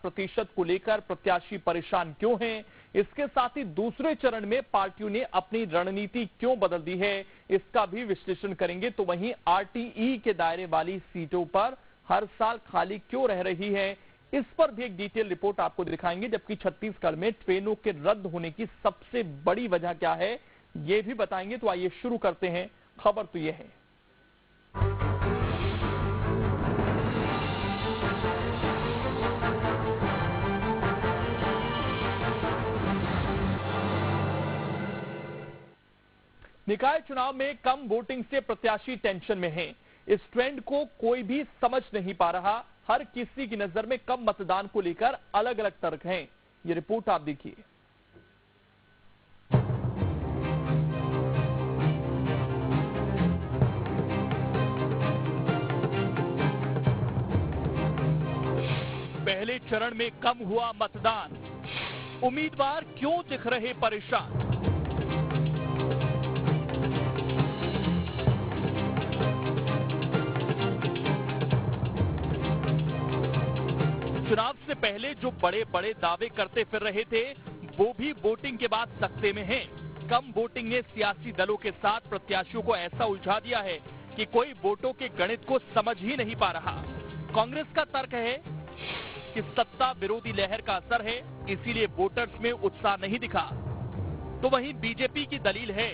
प्रतिशत को लेकर प्रत्याशी परेशान क्यों हैं, इसके साथ ही दूसरे चरण में पार्टियों ने अपनी रणनीति क्यों बदल दी है, इसका भी विश्लेषण करेंगे। तो वहीं आरटीई के दायरे वाली सीटों पर हर साल खाली क्यों रह रही है, इस पर भी एक डिटेल रिपोर्ट आपको दिखाएंगे। जबकि छत्तीसगढ़ में ट्रेनों के रद्द होने की सबसे बड़ी वजह क्या है, ये भी बताएंगे। तो आइए शुरू करते हैं। खबर तो यह है, निकाय चुनाव में कम वोटिंग से प्रत्याशी टेंशन में हैं। इस ट्रेंड को कोई भी समझ नहीं पा रहा। हर किसी की नजर में कम मतदान को लेकर अलग अलग तर्क हैं। ये रिपोर्ट आप देखिए। पहले चरण में कम हुआ मतदान, उम्मीदवार क्यों दिख रहे परेशान। चुनाव से पहले जो बड़े बड़े दावे करते फिर रहे थे, वो भी वोटिंग के बाद सख्ते में हैं। कम वोटिंग ने सियासी दलों के साथ प्रत्याशियों को ऐसा उलझा दिया है कि कोई वोटों के गणित को समझ ही नहीं पा रहा। कांग्रेस का तर्क है कि सत्ता विरोधी लहर का असर है, इसीलिए वोटर्स में उत्साह नहीं दिखा। तो वहीं बीजेपी की दलील है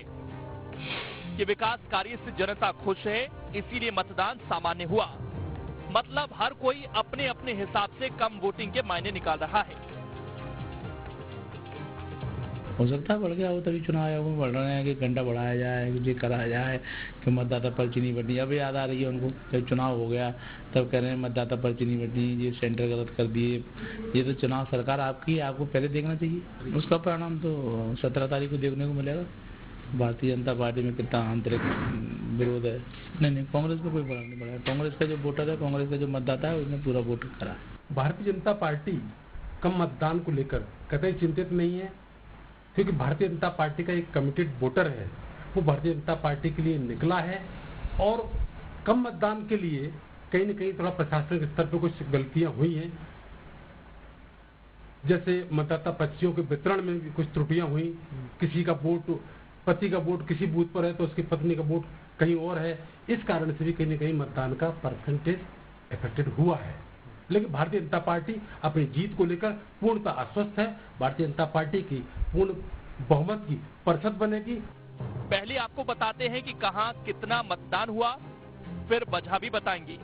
कि विकास कार्य से जनता खुश है, इसीलिए मतदान सामान्य हुआ। मतलब हर कोई अपने अपने हिसाब से कम वोटिंग के मायने निकाल रहा है। हो सकता है बढ़ गया हो, तभी चुनाव आयोग में बढ़ रहे हैं कि घंटा बढ़ाया जाए, कि कराया जाए कि मतदाता पर्ची नहीं बटनी। अब याद आ रही है उनको, जब चुनाव हो गया तब कह रहे हैं मतदाता पर्ची नहीं बटनी, ये सेंटर गलत कर दिए। ये तो चुनाव सरकार आपकी है, आपको पहले देखना चाहिए। उसका परिणाम तो 17 तारीख को देखने को मिलेगा। भारतीय जनता पार्टी में कितना आंतरिक विरोध है। नहीं, कांग्रेस को कोई फर्क नहीं पड़ा। कांग्रेस का जो वोटर है, कांग्रेस का जो मतदाता है, उसने पूरा वोट करा। भारतीय जनता पार्टी कम मतदान को लेकर कतई चिंतित नहीं है, क्योंकि भारतीय जनता पार्टी का एक कमिटेड वोटर है, वो भारतीय जनता पार्टी के लिए निकला है। और कम मतदान के लिए कहीं न कहीं थोड़ा प्रशासनिक स्तर पर कुछ गलतियां हुई हैं, जैसे मतदाता पर्चियों के वितरण में भी कुछ त्रुटियां हुई। किसी का वोट, पति का वोट किसी बूथ पर है तो उसकी पत्नी का वोट कहीं और है। इस कारण से भी कहीं न कहीं मतदान का परसेंटेज इफेक्टेड हुआ है। लेकिन भारतीय जनता पार्टी अपनी जीत को लेकर पूर्णतः आश्वस्त है। भारतीय जनता पार्टी की पूर्ण बहुमत की परिषद बनेगी। पहले आपको बताते हैं कि कहां कितना मतदान हुआ, फिर वजह भी बताएंगे।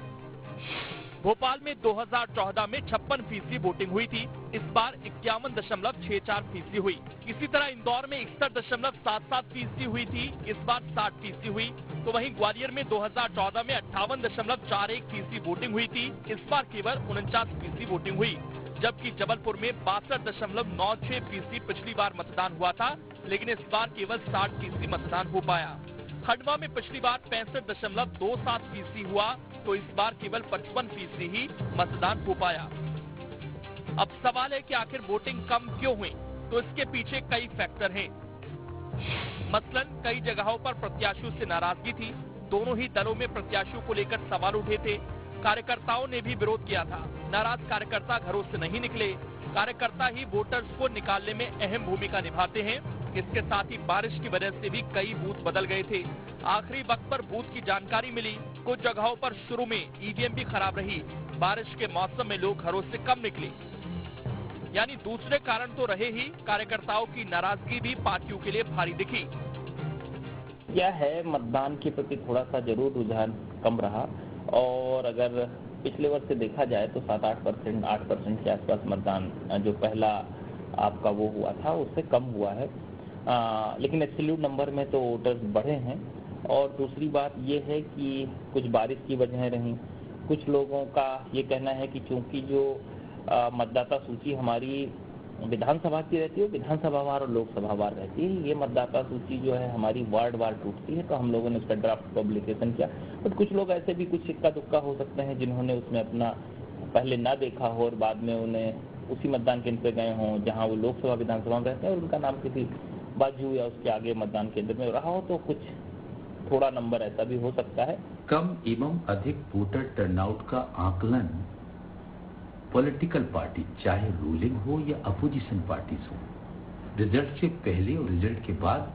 भोपाल में 2014 में 56% वोटिंग हुई थी, इस बार 51.64% हुई। इसी तरह इंदौर में 61.77% हुई थी, इस बार 60% हुई। तो वहीं ग्वालियर में 2014 में 58.41% वोटिंग हुई थी, इस बार केवल 49% वोटिंग हुई। जबकि जबलपुर में 62.96% पिछली बार मतदान हुआ था, लेकिन इस बार केवल 60% मतदान हो पाया। खंडवा में पिछली बार 65.27% हुआ, तो इस बार केवल 55% ही मतदान हो पाया। अब सवाल है कि आखिर वोटिंग कम क्यों हुई, तो इसके पीछे कई फैक्टर हैं। मसलन कई जगहों पर प्रत्याशियों से नाराजगी थी, दोनों ही दलों में प्रत्याशियों को लेकर सवाल उठे थे। कार्यकर्ताओं ने भी विरोध किया था, नाराज कार्यकर्ता घरों से नहीं निकले। कार्यकर्ता ही वोटर्स को निकालने में अहम भूमिका निभाते हैं। इसके साथ ही बारिश की वजह से भी कई बूथ बदल गए थे। आखिरी वक्त पर बूथ की जानकारी मिली, कुछ जगहों पर शुरू में ईवीएम भी खराब रही। बारिश के मौसम में लोग घरों से कम निकले। यानी दूसरे कारण तो रहे ही, कार्यकर्ताओं की नाराजगी भी पार्टियों के लिए भारी दिखी। क्या है, मतदान के प्रति थोड़ा सा जरूर रुझान कम रहा। और अगर पिछले वर्ष से देखा जाए तो 7-8%, 8% के आसपास मतदान जो पहला आपका वो हुआ था उससे कम हुआ है। लेकिन एब्सोल्यूट नंबर में तो वोटर्स बढ़े हैं। और दूसरी बात ये है कि कुछ बारिश की वजह रही। कुछ लोगों का ये कहना है कि चूंकि जो मतदाता सूची हमारी विधानसभा की रहती है, विधानसभा वार और लोकसभा वार रहती है, ये मतदाता सूची जो है हमारी वार्ड वार टूटती है, तो हम लोगों ने उसका ड्राफ्ट पब्लिकेशन किया। बट कुछ लोग ऐसे भी कुछ इक्का दुक्का हो सकते हैं जिन्होंने उसमें अपना पहले ना देखा हो और बाद में उन्हें उसी मतदान केंद्र पे गए हों जहां वो लोकसभा विधानसभा में रहते हैं और उनका नाम किसी बाजू या उसके आगे मतदान केंद्र में रहा हो, तो कुछ थोड़ा नंबर ऐसा भी हो सकता है। कम एवं अधिक वोटर टर्नआउट का आकलन पॉलिटिकल पार्टी चाहे रूलिंग हो या अपोजिशन पार्टीज हो, रिजल्ट से पहले और रिजल्ट के बाद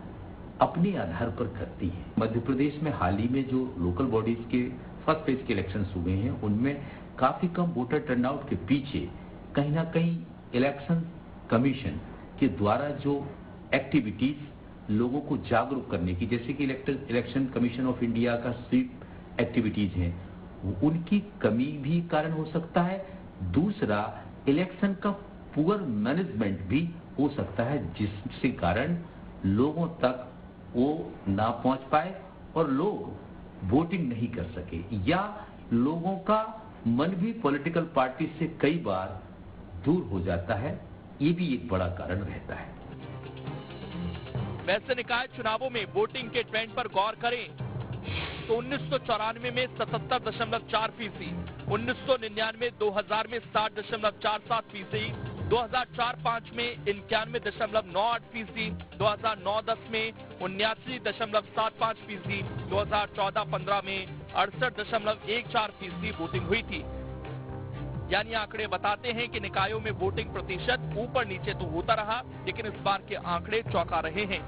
अपने आधार पर करती है। मध्य प्रदेश में हाल ही में जो लोकल बॉडीज के फर्स्ट फेज के इलेक्शंस हुए हैं, उनमें काफी कम वोटर टर्नआउट के पीछे कहीं ना कहीं इलेक्शन कमीशन के द्वारा जो एक्टिविटीज लोगों को जागरूक करने की, जैसे कि इलेक्शन कमीशन ऑफ इंडिया का स्वीप एक्टिविटीज हैं, उनकी कमी भी कारण हो सकता है। दूसरा, इलेक्शन का पुअर मैनेजमेंट भी हो सकता है, जिसके कारण लोगों तक वो ना पहुंच पाए और लोग वोटिंग नहीं कर सके, या लोगों का मन भी पॉलिटिकल पार्टी से कई बार दूर हो जाता है। ये भी एक बड़ा कारण रहता है। वैसे निकाय चुनावों में वोटिंग के ट्रेंड पर गौर करें तो 1994 में 77.4%, 1999 2000 में 60.47%, 2004-5 में 91.98%, 2009-10 में 79.75%, 2014-15 में 68.14% वोटिंग हुई थी। यानी आंकड़े बताते हैं कि निकायों में वोटिंग प्रतिशत ऊपर नीचे तो होता रहा, लेकिन इस बार के आंकड़े चौंका रहे हैं।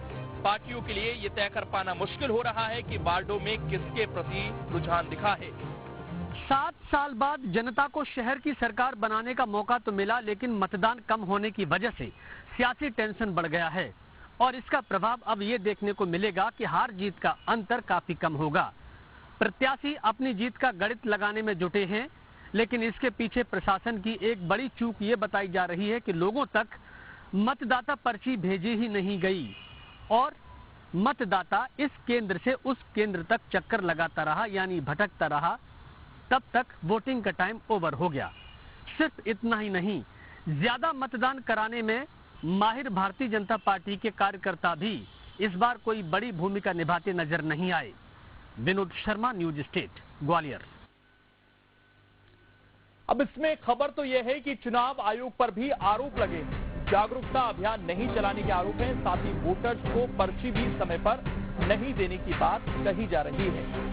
पार्टियों के लिए ये तय कर पाना मुश्किल हो रहा है कि वार्डों में किसके प्रति रुझान दिखा है। 7 साल बाद जनता को शहर की सरकार बनाने का मौका तो मिला, लेकिन मतदान कम होने की वजह से सियासी टेंशन बढ़ गया है और इसका प्रभाव अब ये देखने को मिलेगा कि हार जीत का अंतर काफी कम होगा। प्रत्याशी अपनी जीत का गणित लगाने में जुटे हैं, लेकिन इसके पीछे प्रशासन की एक बड़ी चूक ये बताई जा रही है कि लोगों तक मतदाता पर्ची भेजी ही नहीं गई और मतदाता इस केंद्र से उस केंद्र तक चक्कर लगाता रहा, यानी भटकता रहा। तब तक वोटिंग का टाइम ओवर हो गया। सिर्फ इतना ही नहीं, ज्यादा मतदान कराने में माहिर भारतीय जनता पार्टी के कार्यकर्ता भी इस बार कोई बड़ी भूमिका निभाते नजर नहीं आए। Vinod Sharma, news state, Gwalior. अब इसमें खबर तो यह है कि चुनाव आयोग पर भी आरोप लगे हैं। जागरूकता अभियान नहीं चलाने के आरोप हैं, साथ ही वोटर्स को पर्ची भी समय पर नहीं देने की बात कही जा रही है।